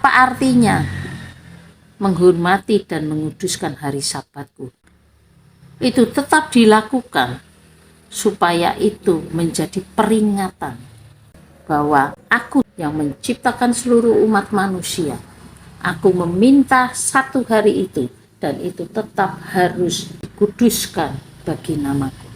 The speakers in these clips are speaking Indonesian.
Apa artinya menghormati dan menguduskan hari Sabatku? Itu tetap dilakukan supaya itu menjadi peringatan bahwa aku yang menciptakan seluruh umat manusia, aku meminta satu hari itu, dan itu tetap harus dikuduskan bagi namaku.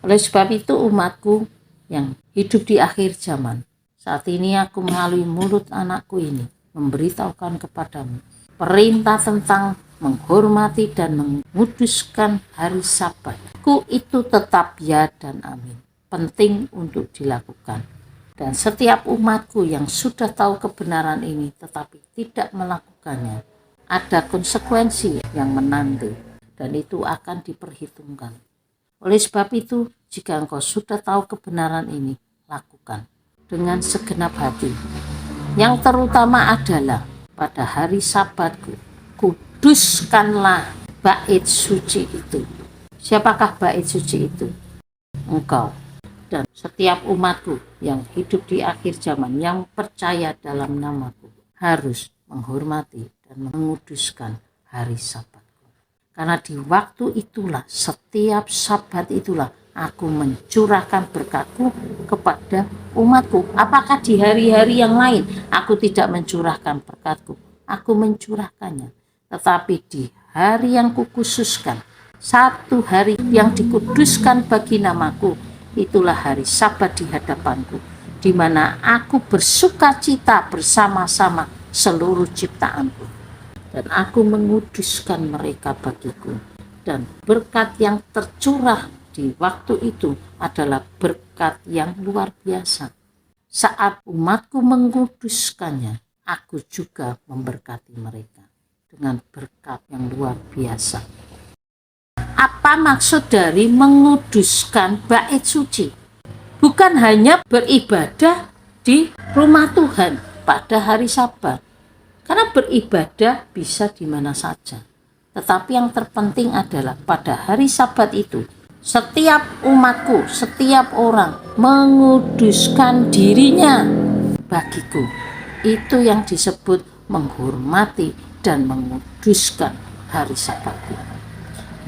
Oleh sebab itu umatku yang hidup di akhir zaman, saat ini aku melalui mulut anakku ini memberitahukan kepadamu perintah tentang menghormati dan menguduskan hari Sabatku itu tetap ya dan amin. Penting untuk dilakukan. Dan setiap umatku yang sudah tahu kebenaran ini tetapi tidak melakukannya, ada konsekuensi yang menanti dan itu akan diperhitungkan. Oleh sebab itu, jika engkau sudah tahu kebenaran ini, lakukan dengan segenap hati. Yang terutama adalah pada hari Sabatku, kuduskanlah bait suci itu. Siapakah bait suci itu? Engkau dan setiap umatku yang hidup di akhir zaman, yang percaya dalam namaku, harus menghormati dan menguduskan hari Sabatku. Karena di waktu itulah, setiap Sabat itulah aku mencurahkan berkatku kepada umatku. Apakah di hari-hari yang lain aku tidak mencurahkan berkatku? Aku mencurahkannya. Tetapi di hari yang kukhususkan, satu hari yang dikuduskan bagi namaku, itulah hari Sabat di hadapanku, di mana aku bersuka cita bersama-sama seluruh ciptaanku. Dan aku menguduskan mereka bagiku. Dan berkat yang tercurah di waktu itu adalah berkat yang luar biasa. Saat umatku menguduskannya, aku juga memberkati mereka dengan berkat yang luar biasa. Apa maksud dari menguduskan bait suci? Bukan hanya beribadah di rumah Tuhan pada hari Sabat, karena beribadah bisa di mana saja. Tetapi yang terpenting adalah pada hari Sabat itu, setiap umatku, setiap orang menguduskan dirinya bagiku. Itu yang disebut menghormati dan menguduskan hari Sabatku.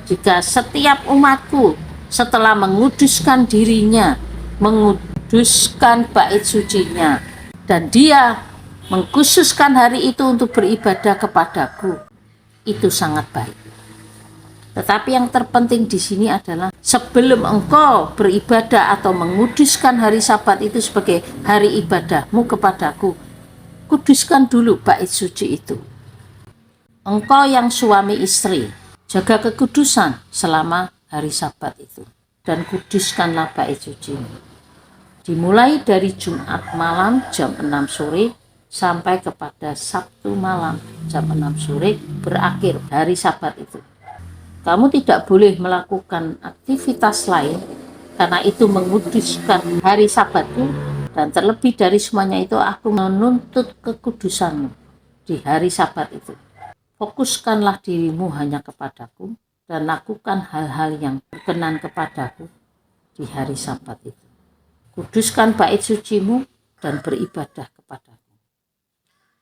Jika setiap umatku setelah menguduskan dirinya, menguduskan bait sucinya, dan dia mengkhususkan hari itu untuk beribadah kepadaku, itu sangat baik. Tetapi yang terpenting di sini adalah sebelum engkau beribadah atau menguduskan hari Sabat itu sebagai hari ibadahmu kepadaku, kuduskan dulu bait suci itu. Engkau yang suami istri, jaga kekudusan selama hari Sabat itu, dan kuduskanlah bait suci. Dimulai dari Jumat malam jam 6 sore sampai kepada Sabtu malam jam 6 sore berakhir hari Sabat itu. Kamu tidak boleh melakukan aktivitas lain karena itu menguduskan hari Sabatku, dan terlebih dari semuanya itu aku menuntut kekudusanmu di hari Sabat itu. Fokuskanlah dirimu hanya kepadaku dan lakukan hal-hal yang berkenan kepadaku di hari Sabat itu. Kuduskan bait sucimu dan beribadah kepadaku.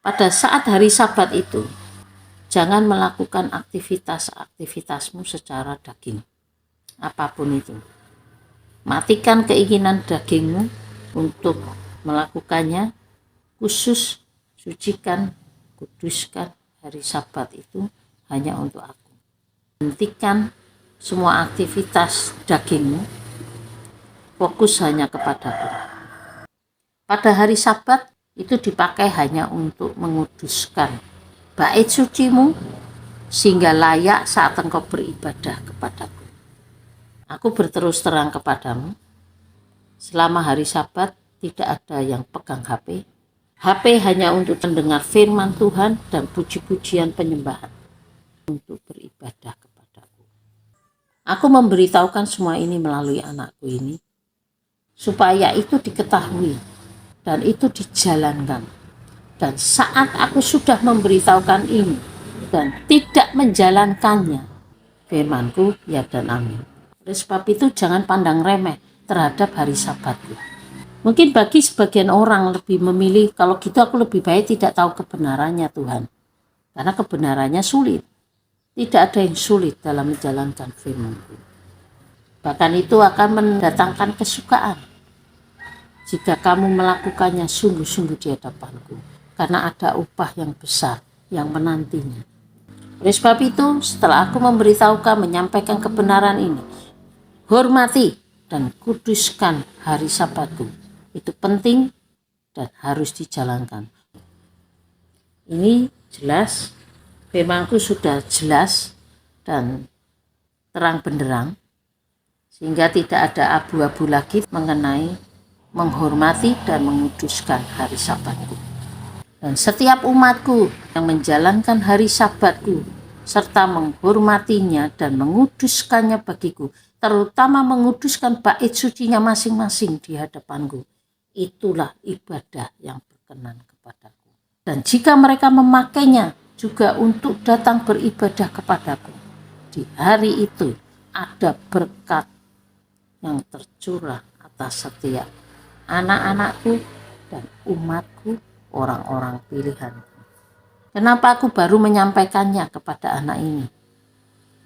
Pada saat hari Sabat itu, jangan melakukan aktivitasmu secara daging, apapun itu. Matikan keinginan dagingmu untuk melakukannya, khusus sucikan, kuduskan hari Sabat itu hanya untuk aku. Hentikan semua aktivitas dagingmu, fokus hanya kepadaku. Pada hari Sabat itu dipakai hanya untuk menguduskan bait sucimu sehingga layak saat engkau beribadah kepadaku. Aku berterus terang kepadamu, selama hari Sabat tidak ada yang pegang HP. HP hanya untuk mendengar firman Tuhan dan puji-pujian penyembahan, untuk beribadah kepadaku. Aku memberitahukan semua ini melalui anakku ini, supaya itu diketahui dan itu dijalankan. Dan saat aku sudah memberitahukan ini dan tidak menjalankannya, firmanku ya dan amin. Oleh sebab itu jangan pandang remeh terhadap hari Sabatku. Mungkin bagi sebagian orang lebih memilih, kalau gitu aku lebih baik tidak tahu kebenarannya Tuhan. Karena kebenarannya sulit. Tidak ada yang sulit dalam menjalankan firman-Ku. Bahkan itu akan mendatangkan kesukaan jika kamu melakukannya sungguh-sungguh di hadapan-Ku. Karena ada upah yang besar yang menantinya. Oleh sebab itu, setelah aku memberitahukan, menyampaikan kebenaran ini, hormati dan kuduskan hari Sabatku. Itu penting dan harus dijalankan. Ini jelas, firman-Ku sudah jelas dan terang benderang, sehingga tidak ada abu-abu lagi mengenai menghormati dan menguduskan hari Sabatku. Dan setiap umatku yang menjalankan hari Sabatku serta menghormatinya dan menguduskannya bagiku, terutama menguduskan bait sucinya masing-masing di hadapanku, itulah ibadah yang berkenan kepadaku. Dan jika mereka memakainya juga untuk datang beribadah kepadaku, di hari itu ada berkat yang tercurah atas setiap anak-anakku dan umatku, orang-orang pilihan. Kenapa aku baru menyampaikannya kepada anak ini?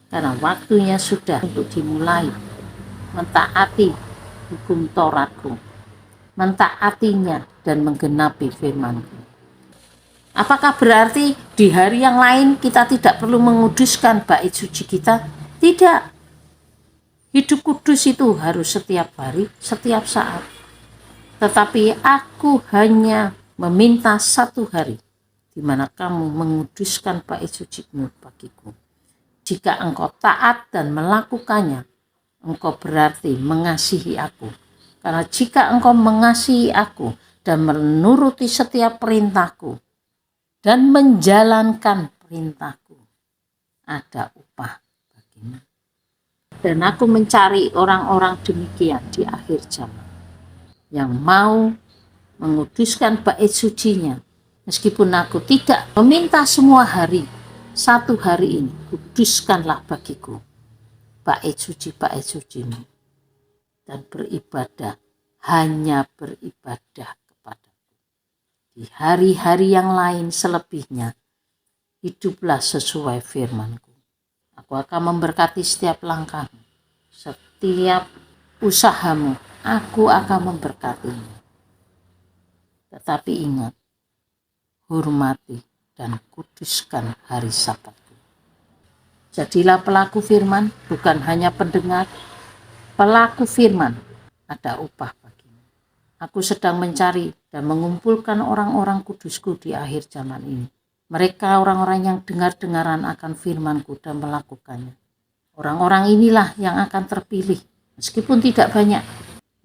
Karena waktunya sudah untuk dimulai mentaati hukum Tauratku, mentaatinya dan menggenapi firman-Ku. Apakah berarti di hari yang lain kita tidak perlu menguduskan bait suci kita? Tidak. Hidup kudus itu harus setiap hari, setiap saat. Tetapi aku hanya meminta satu hari di mana kamu menguduskan bait suci-Mu bagiku. Jika engkau taat dan melakukannya, engkau berarti mengasihi aku. Karena jika engkau mengasihi aku dan menuruti setiap perintahku dan menjalankan perintahku, ada upah bagimu. Dan aku mencari orang-orang demikian di akhir zaman yang mau menguduskan bait sucinya, meskipun aku tidak meminta semua hari. Satu hari ini kuduskanlah bagiku bait suci-Mu, dan beribadah, hanya beribadah kepadaku. Di hari-hari yang lain selebihnya, hiduplah sesuai firman-Ku. Aku akan memberkati setiap langkahmu, setiap usahamu, aku akan memberkatimu. Tetapi ingat, hormati dan kuduskan hari Sabatku. Jadilah pelaku firman, bukan hanya pendengar. Pelaku firman, ada upah bagimu. Aku sedang mencari dan mengumpulkan orang-orang kudusku di akhir zaman ini. Mereka orang-orang yang dengar-dengaran akan firman-Ku dan melakukannya. Orang-orang inilah yang akan terpilih, meskipun tidak banyak,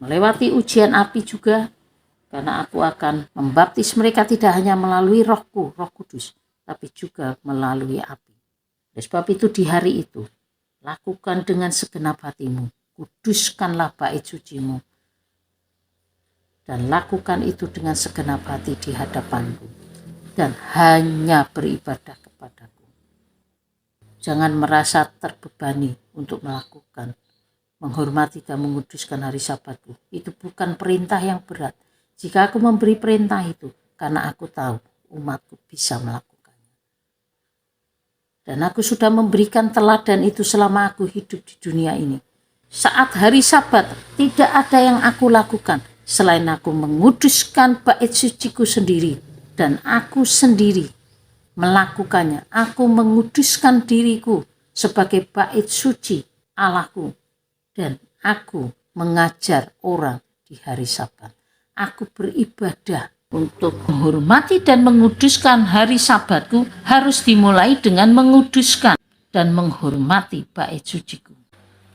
melewati ujian api juga, karena aku akan membaptis mereka tidak hanya melalui Roh-Ku, Roh Kudus, tapi juga melalui api. Oleh sebab itu di hari itu, lakukan dengan segenap hatimu, kuduskanlah bait suci-Mu, dan lakukan itu dengan segenap hati di hadapan-Ku, dan hanya beribadah kepadaku. Jangan merasa terbebani untuk melakukan, menghormati dan menguduskan hari Sabatku. Itu bukan perintah yang berat. Jika aku memberi perintah itu, karena aku tahu umatku bisa melakukannya. Dan aku sudah memberikan teladan itu selama aku hidup di dunia ini. Saat hari Sabat, tidak ada yang aku lakukan selain aku menguduskan bait suciku sendiri, dan aku sendiri melakukannya. Aku menguduskan diriku sebagai bait suci Allahku, dan aku mengajar orang di hari Sabat. Aku beribadah untuk menghormati dan menguduskan hari Sabatku harus dimulai dengan menguduskan dan menghormati bait suciku.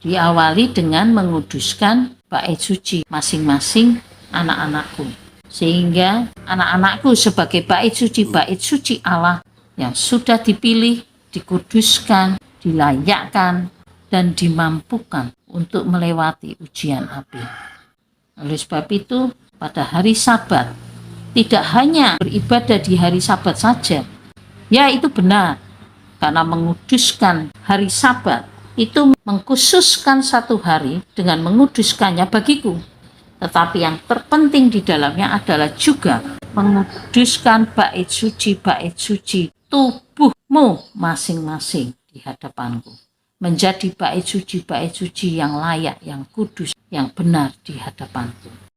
Diawali dengan menguduskan bait suci masing-masing anak-anakku, sehingga anak-anakku sebagai bait suci Allah yang sudah dipilih, dikuduskan, dilayakkan, dan dimampukan untuk melewati ujian api. Oleh sebab itu, pada hari Sabat, tidak hanya beribadah di hari Sabat saja. Ya, itu benar. Karena menguduskan hari Sabat itu mengkhususkan satu hari dengan menguduskannya bagiku. Tetapi yang terpenting di dalamnya adalah juga menguduskan bait suci tubuhmu masing-masing di hadapanku. Menjadi bait suci yang layak, yang kudus, yang benar di hadapanku.